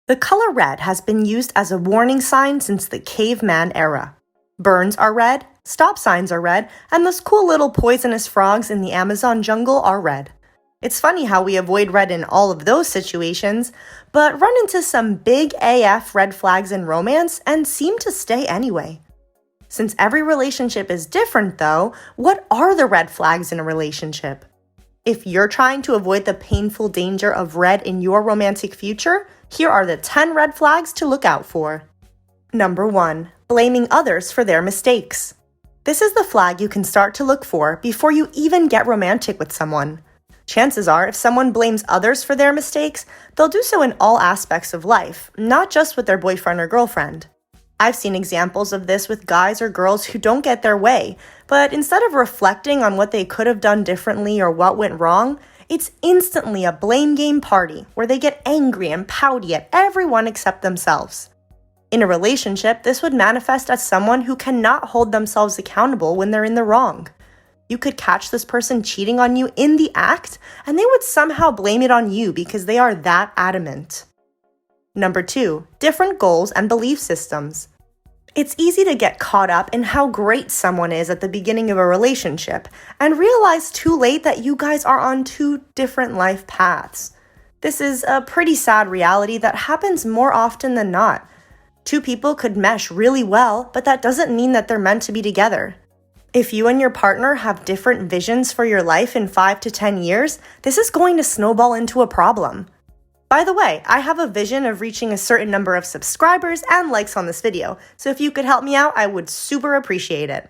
The color red has been used as a warning sign since the caveman era. Burns are red, stop signs are red, and those cool little poisonous frogs in the Amazon jungle are red. It's funny how we avoid red in all of those situations, but run into some big AF red flags in romance and seem to stay anyway. Since every relationship is different though, what are the red flags in a relationship? If you're trying to avoid the painful danger of red in your romantic future, here are the 10 red flags to look out for. Number 1. Blaming others for their mistakes. This is the flag you can start to look for before you even get romantic with someone. Chances are, if someone blames others for their mistakes, they'll do so in all aspects of life, not just with their boyfriend or girlfriend. I've seen examples of this with guys or girls who don't get their way, but instead of reflecting on what they could have done differently or what went wrong, it's instantly a blame game party where they get angry and pouty at everyone except themselves. In a relationship, this would manifest as someone who cannot hold themselves accountable when they're in the wrong. You could catch this person cheating on you in the act, and they would somehow blame it on you because they are that adamant. Number 2, different goals and belief systems. It's easy to get caught up in how great someone is at the beginning of a relationship and realize too late that you guys are on two different life paths. This is a pretty sad reality that happens more often than not. Two people could mesh really well, but that doesn't mean that they're meant to be together. If you and your partner have different visions for your life in 5 to 10 years, this is going to snowball into a problem. By the way, I have a vision of reaching a certain number of subscribers and likes on this video, so if you could help me out, I would super appreciate it.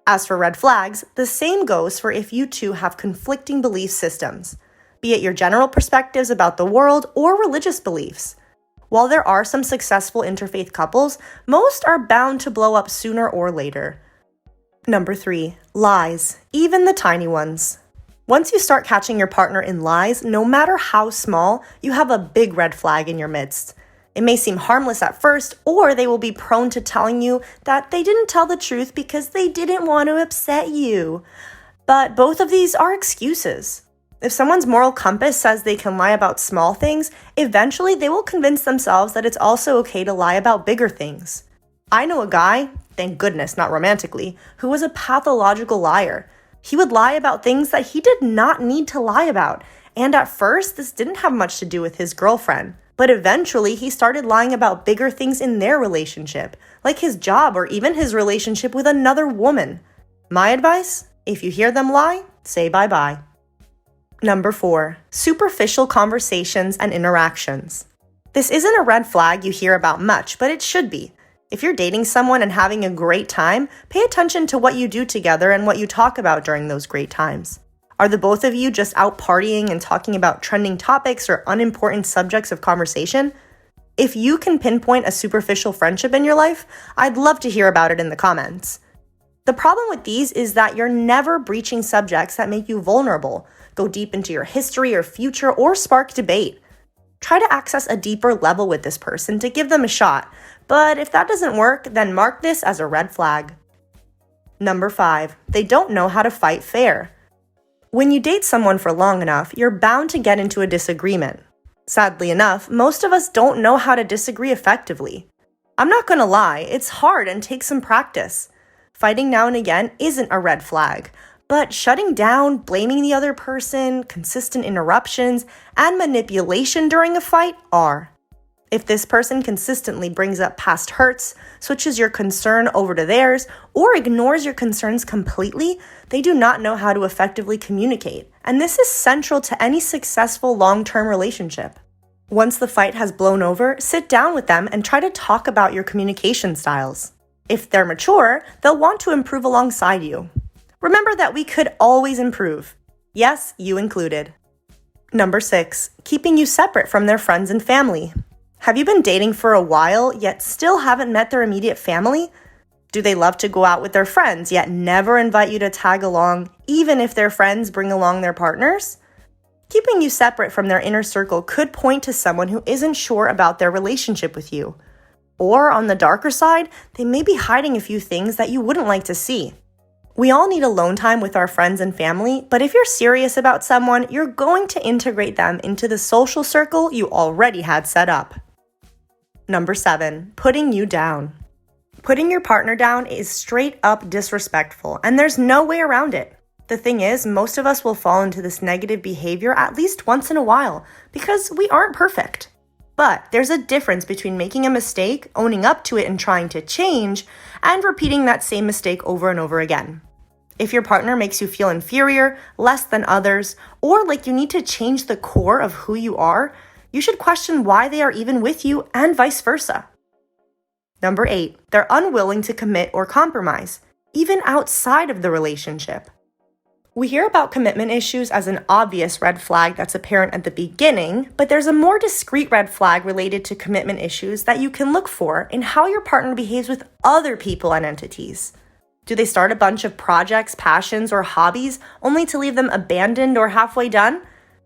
As for red flags, the same goes for if you two have conflicting belief systems, be it your general perspectives about the world or religious beliefs. While there are some successful interfaith couples, most are bound to blow up sooner or later. Number 3, lies, even the tiny ones. Once you start catching your partner in lies, no matter how small, you have a big red flag in your midst. It may seem harmless at first, or they will be prone to telling you that they didn't tell the truth because they didn't want to upset you. But both of these are excuses. If someone's moral compass says they can lie about small things, eventually they will convince themselves that it's also okay to lie about bigger things. I know a guy, thank goodness not romantically, who was a pathological liar. He would lie about things that he did not need to lie about, and at first this didn't have much to do with his girlfriend. But eventually he started lying about bigger things in their relationship, like his job or even his relationship with another woman. My advice? If you hear them lie, say bye-bye. Number 4, superficial conversations and interactions. This isn't a red flag you hear about much, but it should be. If you're dating someone and having a great time, pay attention to what you do together and what you talk about during those great times. Are the both of you just out partying and talking about trending topics or unimportant subjects of conversation? If you can pinpoint a superficial friendship in your life, I'd love to hear about it in the comments. The problem with these is that you're never breaching subjects that make you vulnerable, go deep into your history or future, or spark debate. Try to access a deeper level with this person to give them a shot, but if that doesn't work, then mark this as a red flag. Number 5, they don't know how to fight fair. When you date someone for long enough, you're bound to get into a disagreement. Sadly enough, most of us don't know how to disagree effectively. I'm not gonna lie, it's hard and takes some practice. Fighting now and again isn't a red flag, but shutting down, blaming the other person, consistent interruptions, and manipulation during a fight are. If this person consistently brings up past hurts, switches your concern over to theirs, or ignores your concerns completely, they do not know how to effectively communicate, and this is central to any successful long-term relationship. Once the fight has blown over, sit down with them and try to talk about your communication styles. If they're mature, they'll want to improve alongside you. Remember that we could always improve. Yes, you included. Number 6, keeping you separate from their friends and family. Have you been dating for a while, yet still haven't met their immediate family? Do they love to go out with their friends, yet never invite you to tag along, even if their friends bring along their partners? Keeping you separate from their inner circle could point to someone who isn't sure about their relationship with you. Or, on the darker side, they may be hiding a few things that you wouldn't like to see. We all need alone time with our friends and family, but if you're serious about someone, you're going to integrate them into the social circle you already had set up. Number 7, putting you down. Putting your partner down is straight up disrespectful, and there's no way around it. The thing is, most of us will fall into this negative behavior at least once in a while because we aren't perfect. But there's a difference between making a mistake, owning up to it and trying to change, and repeating that same mistake over and over again. If your partner makes you feel inferior, less than others, or like you need to change the core of who you are, you should question why they are even with you and vice versa. Number 8, they're unwilling to commit or compromise, even outside of the relationship. We hear about commitment issues as an obvious red flag that's apparent at the beginning, but there's a more discreet red flag related to commitment issues that you can look for in how your partner behaves with other people and entities. Do they start a bunch of projects, passions, or hobbies only to leave them abandoned or halfway done?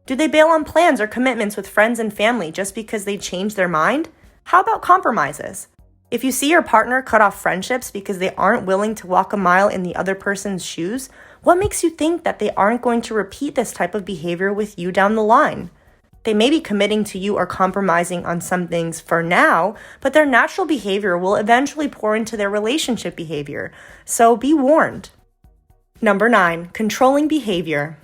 Do they bail on plans or commitments with friends and family just because they change their mind? How about compromises? If you see your partner cut off friendships because they aren't willing to walk a mile in the other person's shoes, what makes you think that they aren't going to repeat this type of behavior with you down the line? They may be committing to you or compromising on some things for now, but their natural behavior will eventually pour into their relationship behavior, so be warned. Number 9, controlling behavior.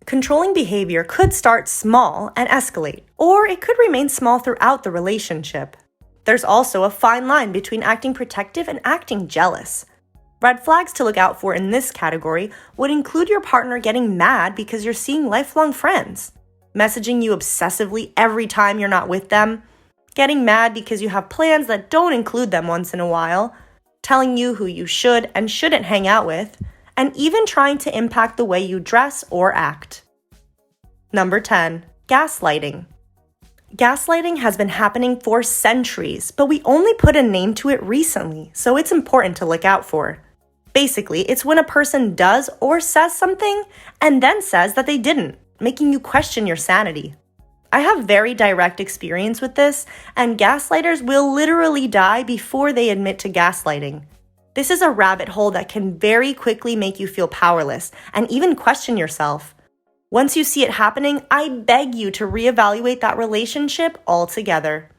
Controlling behavior could start small and escalate, or it could remain small throughout the relationship. There's also a fine line between acting protective and acting jealous. Red flags to look out for in this category would include your partner getting mad because you're seeing lifelong friends, messaging you obsessively every time you're not with them, getting mad because you have plans that don't include them once in a while, telling you who you should and shouldn't hang out with, and even trying to impact the way you dress or act. Number 10, gaslighting. Gaslighting has been happening for centuries, but we only put a name to it recently, so it's important to look out for. Basically, it's when a person does or says something and then says that they didn't, making you question your sanity. I have very direct experience with this, and gaslighters will literally die before they admit to gaslighting. This is a rabbit hole that can very quickly make you feel powerless and even question yourself. Once you see it happening, I beg you to reevaluate that relationship altogether.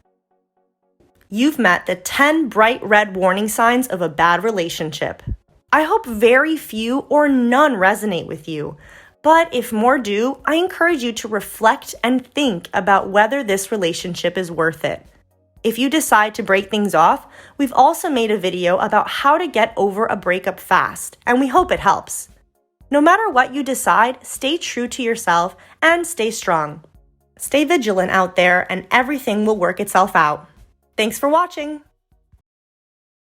You've met the 10 bright red warning signs of a bad relationship. I hope very few or none resonate with you, but if more do, I encourage you to reflect and think about whether this relationship is worth it. If you decide to break things off, we've also made a video about how to get over a breakup fast, and we hope it helps. No matter what you decide, stay true to yourself and stay strong. Stay vigilant out there and everything will work itself out. Thanks for watching.